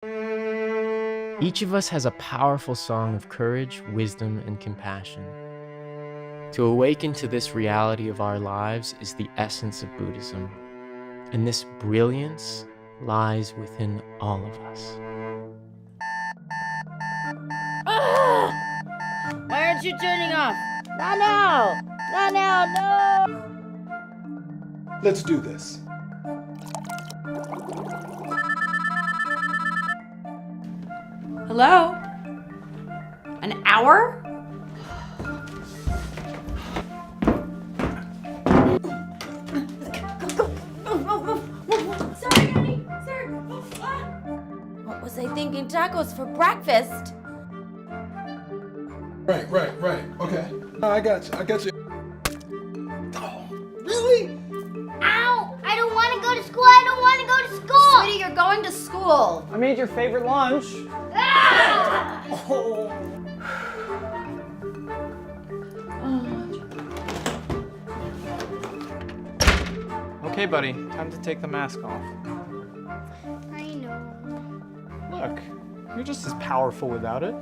Each of us has a powerful song of courage, wisdom, and compassion. To awaken to this reality of our lives is the essence of Buddhism, and this brilliance lies within all of us. Ah! Why aren't you turning off? Not now! Not now, no! Let's do this. Hello? An hour? Sorry, honey. Sorry. What was I thinking? Tacos for breakfast? Right. Okay. I got you. Oh, really? Ow! I don't want to go to school. I don't want to go to school. Sweetie, you're going to school. I made your favorite lunch. Ah! Oh. Okay, buddy, time to take the mask off. I know. Look, you're just as powerful without it.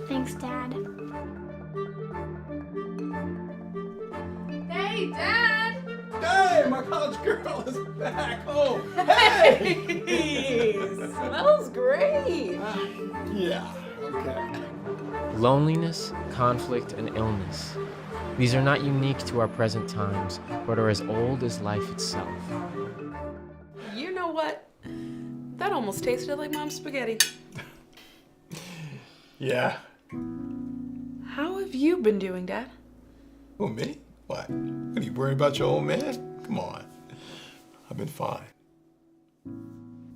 Thanks, Dad. Hey, Dad! Hey, my college girl is back home. Hey! Smells great. Yeah. Okay. Loneliness, conflict, and illness. These are not unique to our present times, but are as old as life itself. You know what? That almost tasted like Mom's spaghetti. Yeah. How have you been doing, Dad? Who, me? What? What are you worried about your old man? Come on. I've been fine.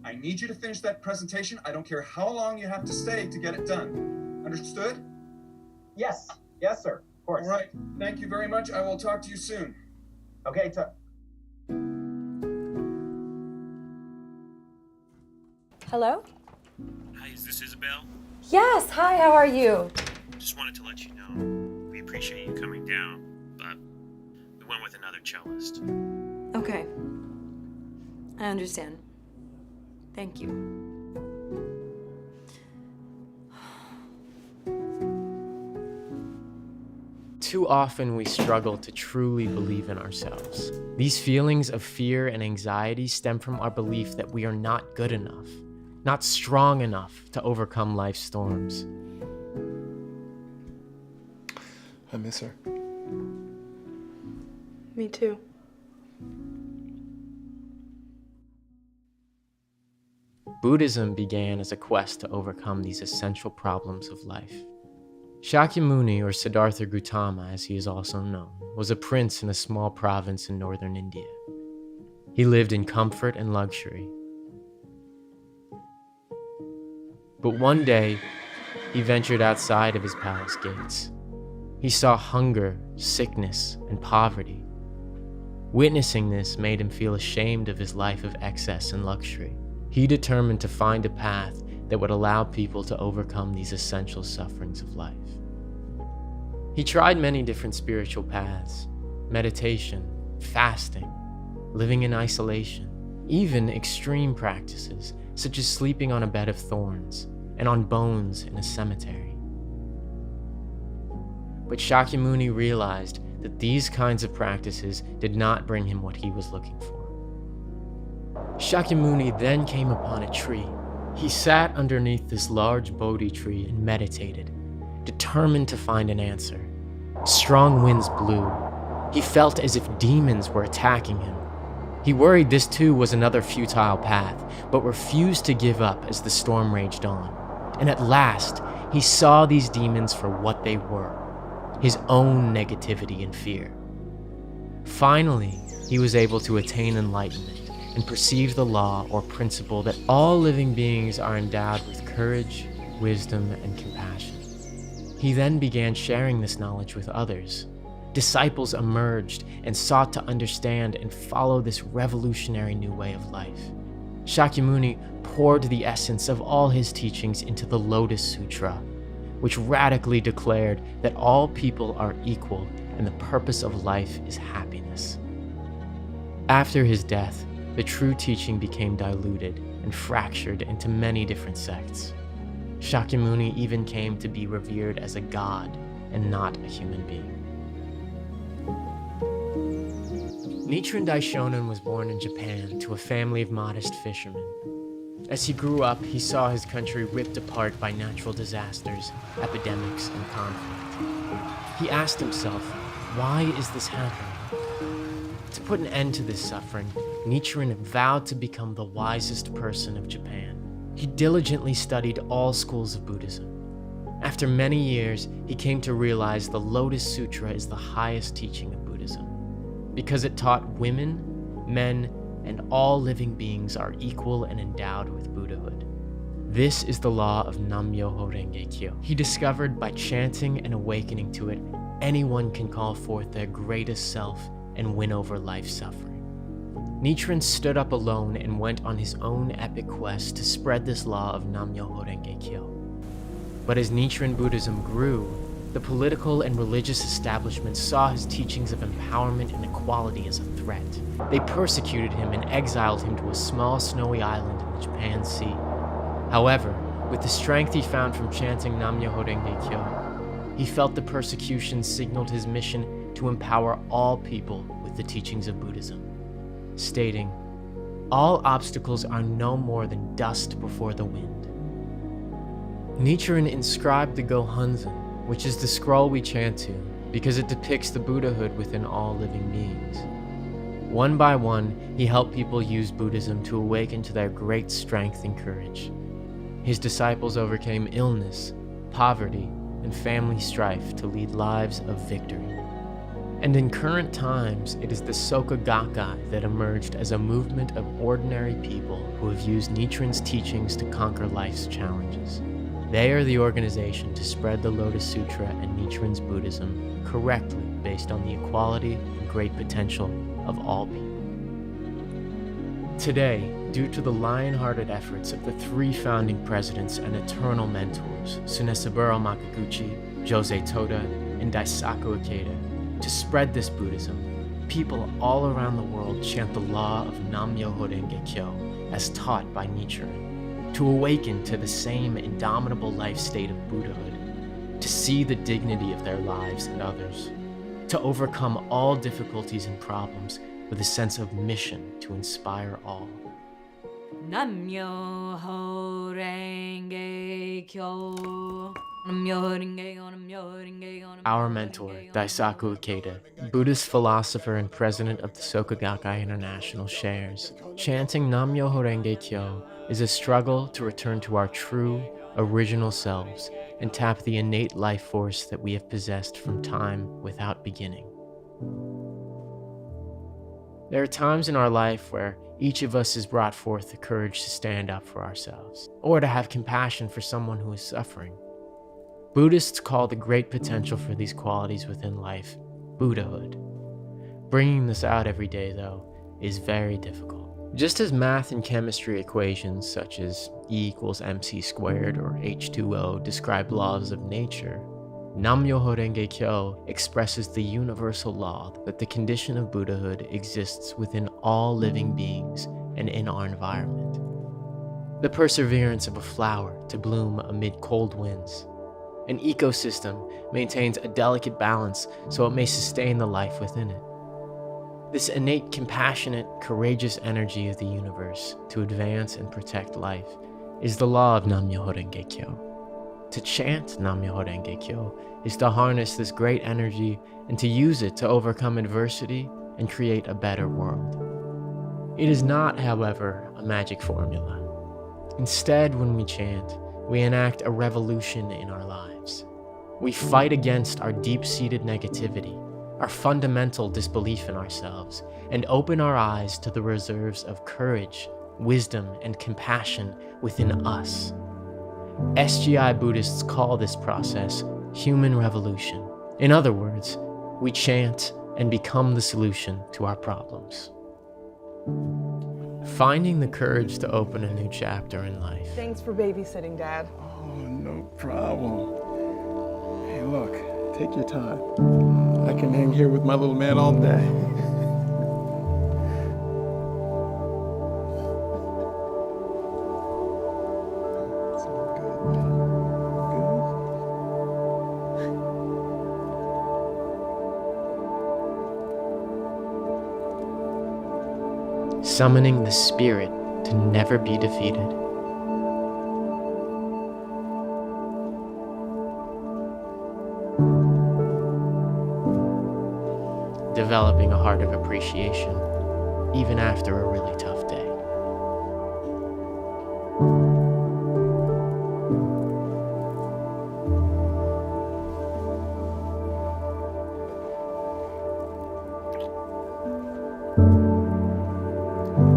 I need you to finish that presentation. I don't care how long you have to stay to get it done. Understood? Yes, sir. Of course. All right. Thank you very much. I will talk to you soon. Okay, Hello? Hi, is this Isabel? Yes, hi, how are you? Just wanted to let you know, we appreciate you coming down, but we went with another cellist. Okay. I understand. Thank you. Too often we struggle to truly believe in ourselves. These feelings of fear and anxiety stem from our belief that we are not good enough, not strong enough to overcome life's storms. I miss her. Me too. Buddhism began as a quest to overcome these essential problems of life. Shakyamuni, or Siddhartha Gautama as he is also known, was a prince in a small province in northern India. He lived in comfort and luxury. But one day, he ventured outside of his palace gates. He saw hunger, sickness, and poverty. Witnessing this made him feel ashamed of his life of excess and luxury. He determined to find a path that would allow people to overcome these essential sufferings of life. He tried many different spiritual paths: meditation, fasting, living in isolation, even extreme practices such as sleeping on a bed of thorns and on bones in a cemetery. But Shakyamuni realized that these kinds of practices did not bring him what he was looking for. Shakyamuni then came upon a tree. He sat underneath this large Bodhi tree and meditated, determined to find an answer. Strong winds blew. He felt as if demons were attacking him. He worried this too was another futile path, but refused to give up as the storm raged on. And at last, he saw these demons for what they were: his own negativity and fear. Finally, he was able to attain enlightenment and perceive the law or principle that all living beings are endowed with courage, wisdom, and compassion. He then began sharing this knowledge with others. Disciples emerged and sought to understand and follow this revolutionary new way of life. Shakyamuni poured the essence of all his teachings into the Lotus Sutra, which radically declared that all people are equal and the purpose of life is happiness. After his death, the true teaching became diluted and fractured into many different sects. Shakyamuni even came to be revered as a god and not a human being. Nichiren Daishonin was born in Japan to a family of modest fishermen. As he grew up, he saw his country ripped apart by natural disasters, epidemics, and conflict. He asked himself, why is this happening? To put an end to this suffering, Nichiren vowed to become the wisest person of Japan. He diligently studied all schools of Buddhism. After many years, he came to realize the Lotus Sutra is the highest teaching of Buddhism, because it taught women, men, and all living beings are equal and endowed with Buddhahood. This is the law of Nam-myoho Renge-kyo. He discovered by chanting and awakening to it, anyone can call forth their greatest self and win over life's suffering. Nichiren stood up alone and went on his own epic quest to spread this law of Nam-myoho Renge-kyo. But as Nichiren Buddhism grew, the political and religious establishments saw his teachings of empowerment and equality as a threat. They persecuted him and exiled him to a small snowy island in the Japan Sea. However, with the strength he found from chanting Nam-myoho Renge-kyo, he felt the persecution signaled his mission to empower all people with the teachings of Buddhism, stating, "All obstacles are no more than dust before the wind." Nichiren inscribed the Gohonzon, which is the scroll we chant to, because it depicts the Buddhahood within all living beings. One by one, he helped people use Buddhism to awaken to their great strength and courage. His disciples overcame illness, poverty, and family strife to lead lives of victory. And in current times, it is the Soka Gakkai that emerged as a movement of ordinary people who have used Nichiren's teachings to conquer life's challenges. They are the organization to spread the Lotus Sutra and Nichiren's Buddhism correctly based on the equality and great potential of all people. Today, due to the lion-hearted efforts of the three founding presidents and eternal mentors, Tsunesaburo Makaguchi, Jose Toda, and Daisaku Ikeda, to spread this Buddhism, people all around the world chant the law of Nam-myoho Renge-kyo as taught by Nichiren, to awaken to the same indomitable life state of Buddhahood, to see the dignity of their lives and others, to overcome all difficulties and problems with a sense of mission to inspire all. Nam-myoho Renge-kyo. Our mentor, Daisaku Ikeda, Buddhist philosopher and president of the Soka Gakkai International, shares, chanting Nam-myoho Renge-kyo is a struggle to return to our true, original selves and tap the innate life force that we have possessed from time without beginning. There are times in our life where each of us has brought forth the courage to stand up for ourselves, or to have compassion for someone who is suffering. Buddhists call the great potential for these qualities within life Buddhahood. Bringing this out every day, though, is very difficult. Just as math and chemistry equations such as E = mc squared or H2O describe laws of nature, Nam-myoho Renge-kyo expresses the universal law that the condition of Buddhahood exists within all living beings and in our environment. The perseverance of a flower to bloom amid cold winds. An ecosystem maintains a delicate balance so it may sustain the life within it. This innate, compassionate, courageous energy of the universe to advance and protect life is the law of Nam-myoho Renge-kyo. To chant Nam-myoho Renge-kyo is to harness this great energy and to use it to overcome adversity and create a better world. It is not, however, a magic formula. Instead, when we chant, we enact a revolution in our lives. We fight against our deep-seated negativity, our fundamental disbelief in ourselves, and open our eyes to the reserves of courage, wisdom, and compassion within us. SGI Buddhists call this process human revolution. In other words, we chant and become the solution to our problems. Finding the courage to open a new chapter in life. Thanks for babysitting, Dad. Oh, no problem. Hey, look, take your time. I can hang here with my little man all day. summoning the spirit to never be defeated. Developing a heart of appreciation, even after a really tough day.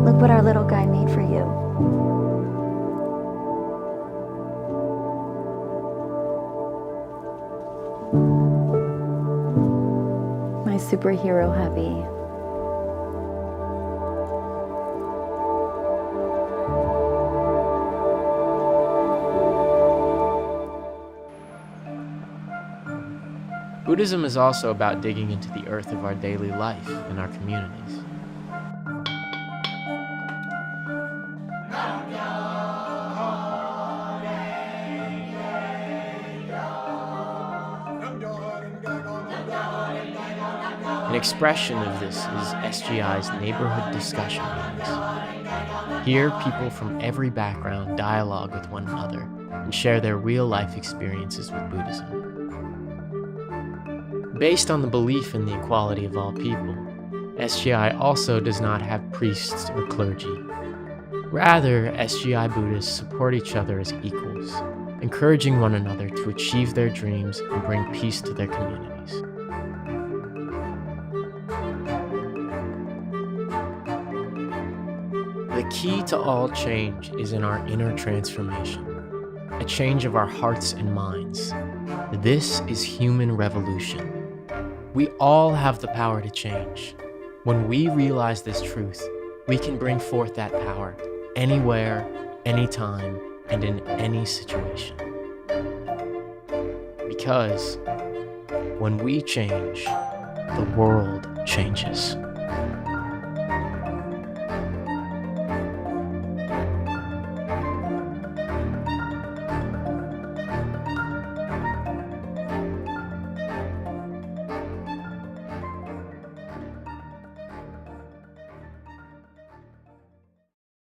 Look what our little guy made for you. My superhero hubby. Buddhism is also about digging into the earth of our daily life and our communities. An expression of this is SGI's neighborhood discussion meetings. Here, people from every background dialogue with one another and share their real-life experiences with Buddhism. Based on the belief in the equality of all people, SGI also does not have priests or clergy. Rather, SGI Buddhists support each other as equals, encouraging one another to achieve their dreams and bring peace to their communities. The key to all change is in our inner transformation, a change of our hearts and minds. This is human revolution. We all have the power to change. When we realize this truth, we can bring forth that power anywhere, anytime, and in any situation. Because when we change, the world changes.